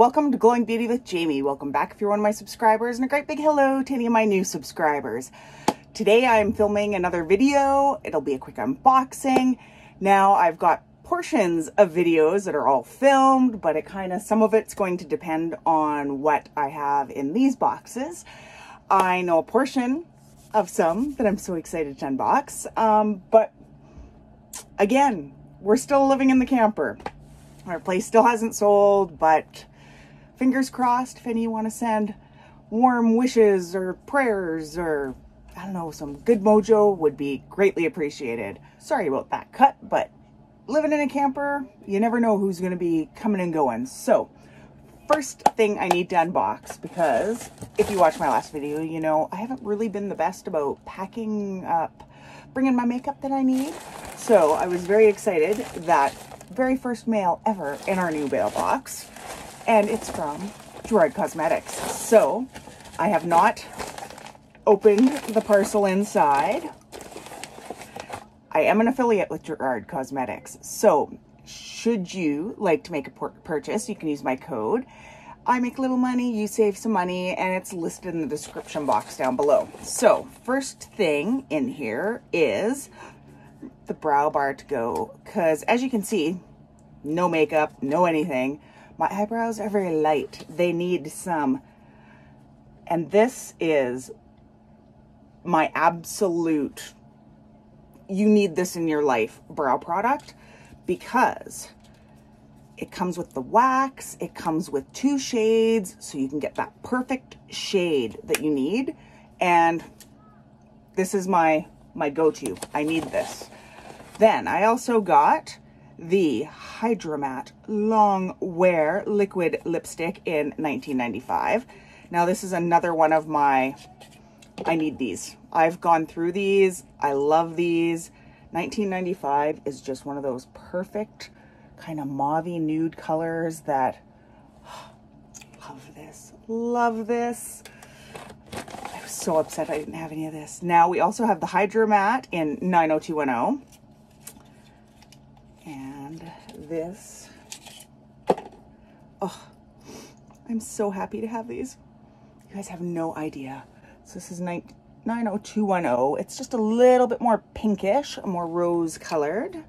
welcome to Glowing Beauty with Jamie. Welcome back if you're one of my subscribers, and a great big hello to any of my new subscribers. Today I'm filming another video. It'll be a quick unboxing. Now I've got portions of videos that are all filmed, but some of it's going to depend on what I have in these boxes. I know a portion of some that I'm so excited to unbox, but again, we're still living in the camper. Our place still hasn't sold, but fingers crossed if any of you want to send warm wishes or prayers or, I don't know, some good mojo would be greatly appreciated. Sorry about that cut, but living in a camper, you never know who's going to be coming and going. So, first thing I need to unbox, because if you watch my last video, you know I haven't really been the best about packing up, bringing my makeup that I need. So, I was very excited that very first mail ever in our new mailbox, and it's from Gerard Cosmetics. So I have not opened the parcel inside. I am an affiliate with Gerard Cosmetics, so should you like to make a purchase, you can use my code. I make a little money, you save some money, and it's listed in the description box down below. So first thing in here is the brow bar to go, because as you can see, no makeup, no anything. My eyebrows are very light. They need some. And this is my absolute, you need this in your life brow product, because it comes with the wax, it comes with 2 shades, so you can get that perfect shade that you need. And this is my go-to. I need this. Then I also got the Hydra Mat Long Wear Liquid Lipstick in 1995. Now this is another one of my, I need these. I've gone through these. I love these. 1995 is just one of those perfect kind of mauvey nude colors that, love this, love this. I was so upset I didn't have any of this. Now we also have the Hydra Mat in 90210. And this, oh, I'm so happy to have these. You guys have no idea. So this is 90210. It's just a little bit more pinkish, more rose colored.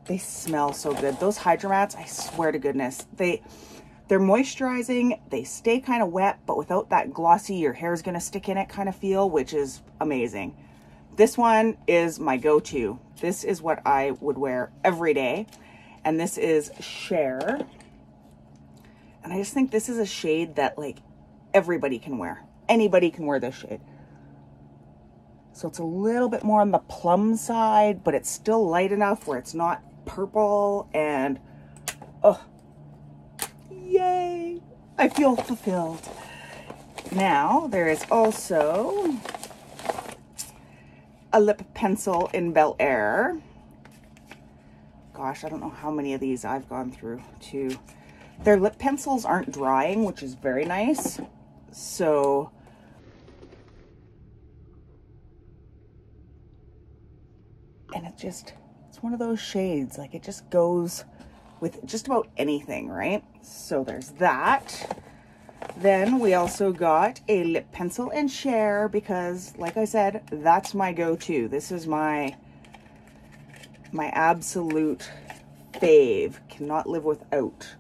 They smell so good. Those Hydra Mats, I swear to goodness, they're moisturizing. They stay kind of wet, but without that glossy, your hair's gonna stick in it kind of feel, which is amazing. This one is my go-to. This is what I would wear every day. And this is Share. And I just think this is a shade that like everybody can wear. Anybody can wear this shade. So it's a little bit more on the plum side, but it's still light enough where it's not purple. And oh, yay! I feel fulfilled. Now there is also a lip pencil in Bel Air. Gosh, I don't know how many of these I've gone through too. Their lip pencils aren't drying, which is very nice. So, and it's one of those shades, like it just goes with just about anything, right? So there's that. Then we also got a lip pencil and Share, because like I said, that's my go-to. This is my absolute fave. Cannot live without.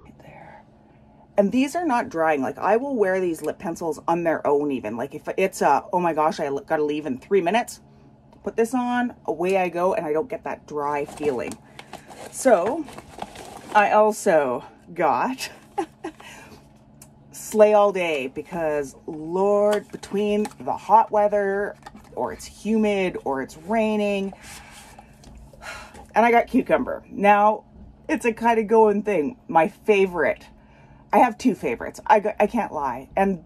Right there. And these are not drying. Like I will wear these lip pencils on their own even. Like if it's oh my gosh, I gotta leave in 3 minutes. Put this on, away I go, and I don't get that dry feeling. So, I also got Slay All Day, because Lord, between the hot weather, or it's humid, or it's raining, and I got Cucumber. Now, it's a kind of going thing. My favorite, I have 2 favorites. I can't lie, and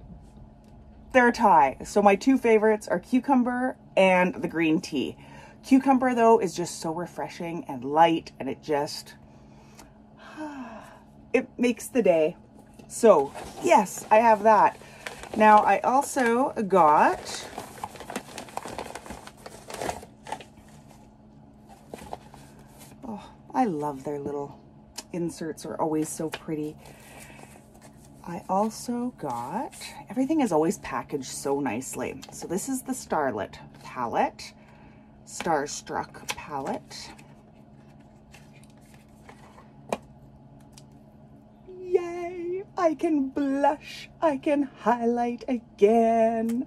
they're a tie. So my 2 favorites are Cucumber and the green tea. Cucumber, though, is just so refreshing and light, and it just, it makes the day. So, yes, I have that. Now, I also got Oh, I love their little inserts, are always so pretty. I also got, everything is always packaged so nicely. So this is the Starlet palette, Starstruck palette. Yay! I can blush, I can highlight again.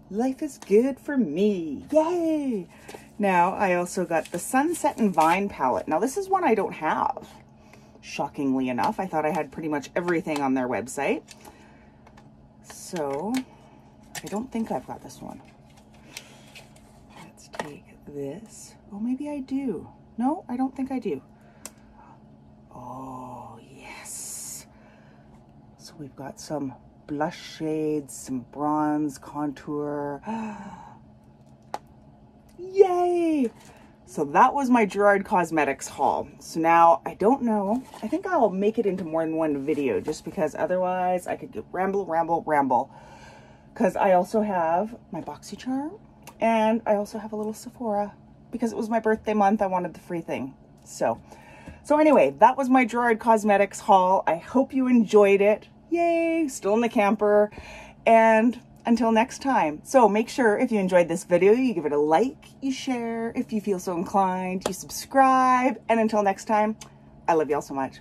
Life is good for me, yay! Now I also got the Sunset and Vine palette. Now this is one I don't have. Shockingly enough, I thought I had pretty much everything on their website. So, I don't think I've got this one. Let's take this. Oh, maybe I do. No, I don't think I do. Oh, yes. So we've got some blush shades, some bronze contour. Yay! So that was my Gerard Cosmetics haul. So now, I don't know, I think I'll make it into more than one video just because otherwise I could ramble. Because I also have my BoxyCharm and I also have a little Sephora because it was my birthday month. I wanted the free thing. So anyway, that was my Gerard Cosmetics haul. I hope you enjoyed it. Yay, still in the camper. And until next time. So make sure if you enjoyed this video, you give it a like, you share, if you feel so inclined, you subscribe. And until next time, I love y'all so much.